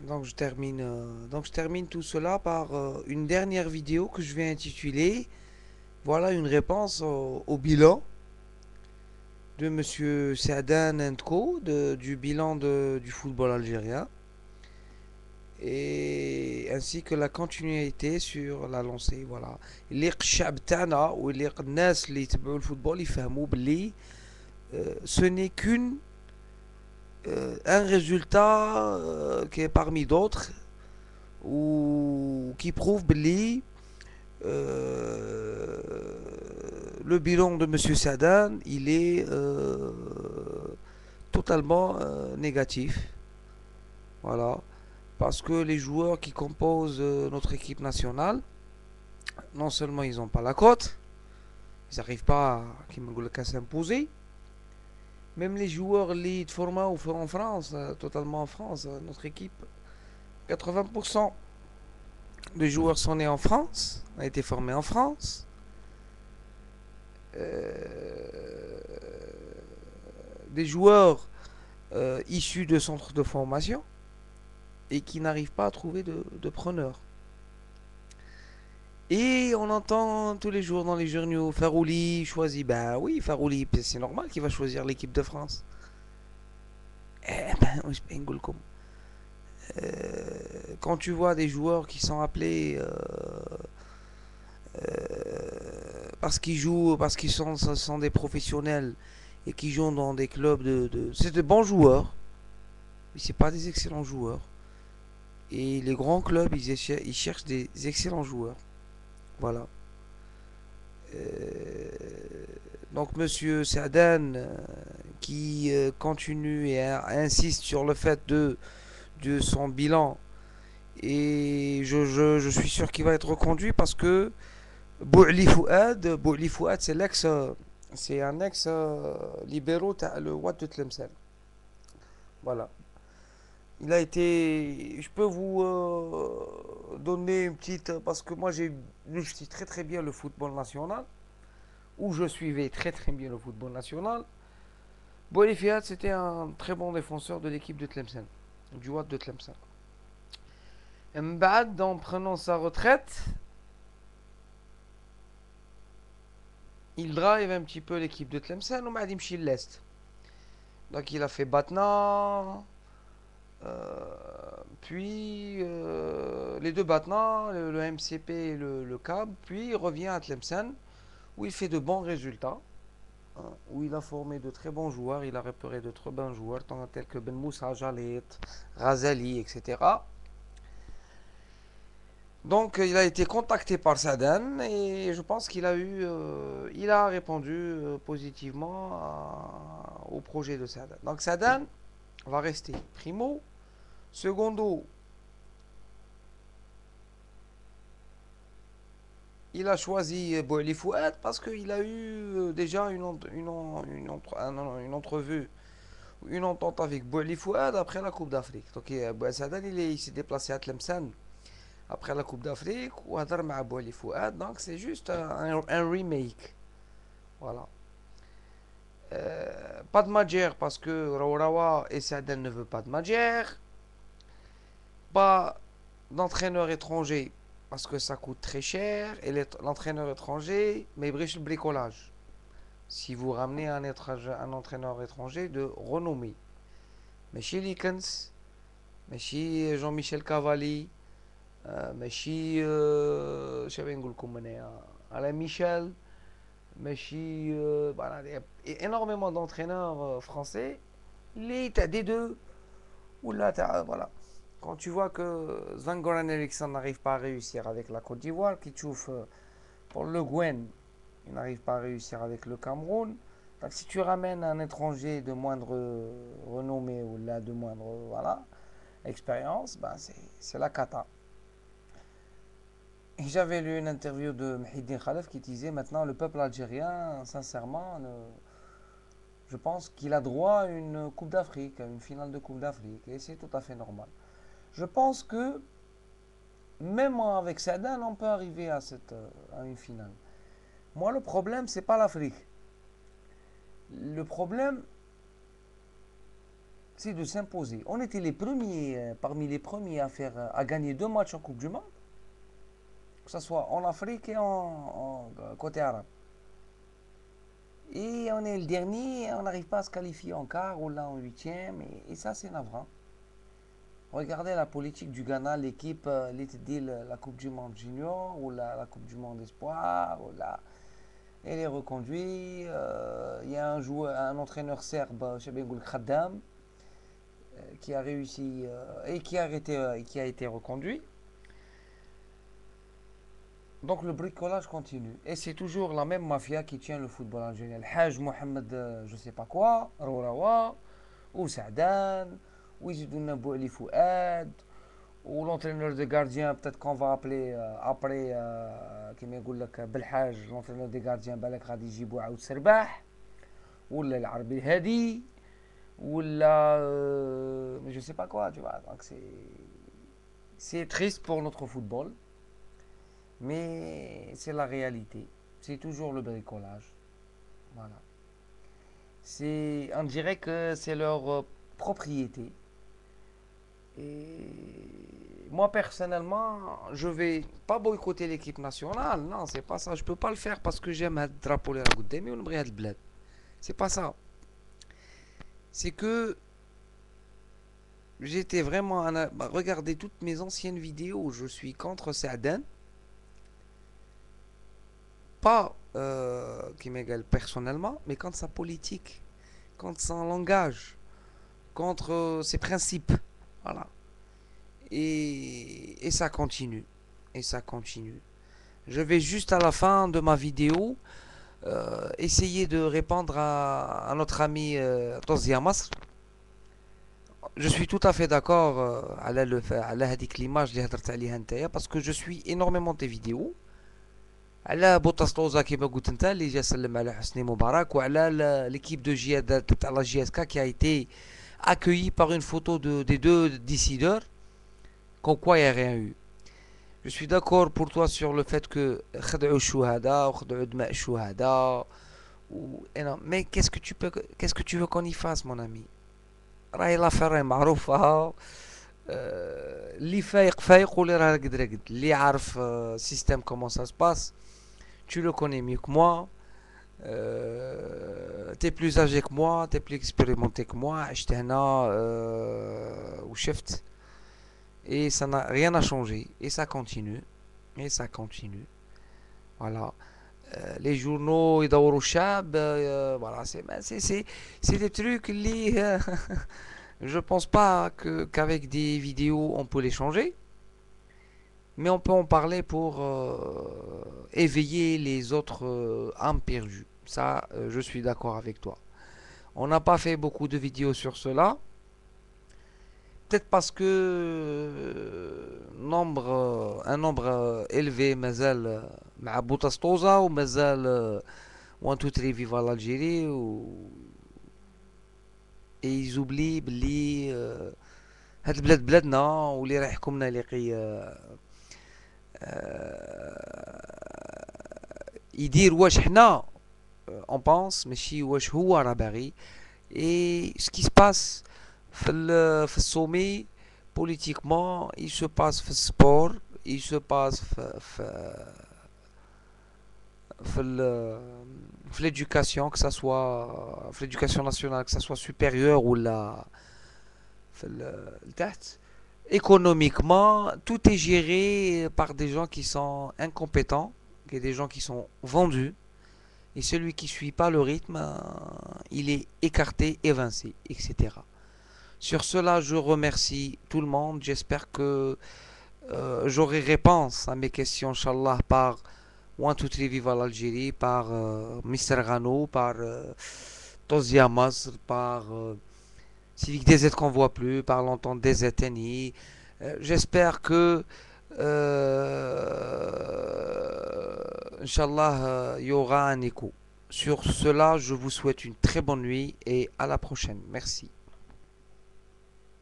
Donc je termine tout cela par une dernière vidéo que je vais intituler voilà une réponse au bilan de Monsieur Sadan Co du bilan du football algérien et ainsi que la continuité sur la lancée. Voilà. اللي الشعب تاعنا واللي الناس اللي يتبعوا الفوتبول يفهموا باللي ce n'est qu'une un résultat qui est parmi d'autres ou qui prouve باللي le bilan de Monsieur Sadan il est totalement négatif. Voilà. Parce que les joueurs qui composent notre équipe nationale, non seulement ils n'ont pas la cote, ils n'arrivent pas à s'imposer, même les joueurs lead format ou en France, totalement en France, notre équipe, 80% des joueurs sont nés en France, ont été formés en France. Des joueurs issus de centres de formation et qui n'arrivent pas à trouver de preneurs. Et on entend tous les jours dans les journaux, Farouli choisit. Ben oui, Farouli, c'est normal qu'il va choisir l'équipe de France. Eh ben, quand tu vois des joueurs qui sont appelés parce qu'ils sont des professionnels et qui jouent dans des clubs c'est de bons joueurs, mais c'est pas des excellents joueurs. Et les grands clubs, ils cherchent des excellents joueurs. Voilà. Euh, donc Monsieur Sadan qui continue et insiste sur le fait de son bilan et je suis sûr qu'il va être reconduit parce que Bouali Fouad c'est un ex libéraux le Wad de Tlemcen. Voilà. Il a été. Je peux vous donner une petite. Parce que moi, je suis très très bien le football national. Où je suivais très très bien le football national. Boualifiat, c'était un très bon défenseur de l'équipe de Tlemcen. Du Wad de Tlemcen. Mbad, en prenant sa retraite, il drive un petit peu l'équipe de Tlemcen. Ou Madim l'Est. Donc il a fait Batna. Puis les deux Batna, le MCP et le CAB. Puis il revient à Tlemcen où il fait de bons résultats, hein, où il a formé de très bons joueurs, il a repéré de très bons joueurs, tels que Ben Moussa, Jalet, Razali, etc. Donc il a été contacté par Sadan et je pense il a répondu positivement au projet de Sadan. Donc Sadan va rester primo, secondo. Il a choisi Boili Fouad parce qu'il a eu déjà une entrevue, une entente avec Boili Fouad après la Coupe d'Afrique. Donc Sadan il s'est déplacé à Tlemcen après la Coupe d'Afrique ou à Boili Fouad. Donc c'est juste un remake. Voilà. Pas de Madjer parce que Raourawa et Sadan ne veulent pas de Madjer. Pas d'entraîneur étranger parce que ça coûte très cher et l'entraîneur étranger mais briche le bricolage. Si vous ramenez un entraîneur étranger de renommée. ماشي ليكنس ماشي Jean-Michel Cavalli ماشي شباب نقول لكم انايا على ميشيل ماشي il y a énormément d'entraîneurs français les t'as des deux ou là voilà quand tu vois que Zangoran Eriksson n'arrive pas à réussir avec la Côte d'Ivoire qui chouffe pour le Gwen il n'arrive pas à réussir avec le Cameroun. Donc, si tu ramènes un étranger de moindre renommée ou là de moindre voilà, expérience, ben c'est la cata. Et j'avais lu une interview de Mhiddin Khalef qui disait maintenant le peuple algérien, sincèrement, je pense qu'il a droit à une Coupe d'Afrique, à une finale de Coupe d'Afrique, et c'est tout à fait normal. Je pense que même avec Sadan, on peut arriver à une finale. Moi, le problème, c'est pas l'Afrique. Le problème, c'est de s'imposer. On était les premiers, parmi les premiers à gagner 2 matchs en Coupe du Monde, que ce soit en Afrique et côté arabe. Et on est le dernier, on n'arrive pas à se qualifier en quart ou là en huitième, et ça c'est navrant. Regardez la politique du Ghana, l'équipe, la Coupe du Monde Junior ou la Coupe du Monde Espoir, elle est reconduite. Il y a un entraîneur serbe, Chabengul Khaddam, qui a réussi et qui a été reconduit. Donc le bricolage continue. Et c'est toujours la même mafia qui tient le football algérien. Haj Mohamed, je sais pas quoi, Rourawa, ou Saadan, ou Izidouna Bouali Fouad, ou l'entraîneur de gardien, peut-être qu'on va appeler après, qui يقول لك Belhaj, l'entraîneur des gardiens, بالك غادي يجيبوا عاود سرباح, ولا العربي الهادي, ولا je sais pas quoi, tu vois. Donc c'est triste pour notre football. Mais c'est la réalité. C'est toujours le bricolage. Voilà. On dirait que c'est leur propriété. Et moi, personnellement, je vais pas boycotter l'équipe nationale. Non, c'est pas ça. Je peux pas le faire parce que j'aime le drapeau les قدامي ونبغي هاد البلاد. C'est pas ça. C'est que j'étais vraiment... Regardez toutes mes anciennes vidéos. Je suis contre Saadan. Pas qui m'égale personnellement, mais contre sa politique, contre son langage, contre ses principes. Voilà. Et ça continue. Et ça continue. Je vais juste à la fin de ma vidéo essayer de répondre à notre ami Tozia Masr. Je suis tout à fait d'accord avec l'image parce que je suis énormément tes vidéos. على بوتاسطوزا كيما قلت انت اللي جا سلم على حسني مبارك وعلى l'équipe de Jihad تاع la JSK qui a été accueillie par une photo des deux décideurs comme quoi il n'y a rien eu. Je suis d'accord pour toi sur le fait que خدعوا الشهداء وخدعوا دماء الشهداء mais qu'est-ce que tu veux qu'on y fasse mon ami. راهي l'affaire معروفة. اللي فايق فايق واللي راه رقد رقد اللي عارف système comment ça se passe. Tu le connais mieux que moi. T'es plus âgé que moi, t'es plus expérimenté que moi. عشت هنا وشفت. Et ça n'a rien à changer. Et ça continue. Et ça continue. Voilà. Les journaux يدوروا الشعب. Voilà. C'est des trucs اللي je pense pas qu'avec des vidéos on peut les changer. Mais on peut en parler pour éveiller les autres âmes perdues. Ça, je suis d'accord avec toi. On n'a pas fait beaucoup de vidéos sur cela. Peut-être parce que un nombre élevé مازال مع بوتاسطوزا ومازال 1 2 3 viva l'Algérie et ils oublient بلي هاد البلاد بلادنا واللي راح يحكمنا اللي يدير واش حنا on pense ماشي واش هو راه باغي. et ce qui se passe في السومي politiquement il se passe في السبور il se passe في l'éducation que ça soit في l'éducation nationale que ça soit supérieure ou la في التحت. Économiquement, tout est géré par des gens qui sont incompétents, et des gens qui sont vendus. Et celui qui ne suit pas le rythme, il est écarté, évincé, etc. Sur cela, je remercie tout le monde. J'espère que j'aurai réponse à mes questions, Inch'Allah, par One Two Three Viva l'Algérie, par Mr. Rano, par Tozia Masr, par Civic DZ qu'on voit plus, par l'entente DZ TNI. J'espère que Inch'Allah il y aura un écho. Sur cela, je vous souhaite une très bonne nuit et à la prochaine. Merci.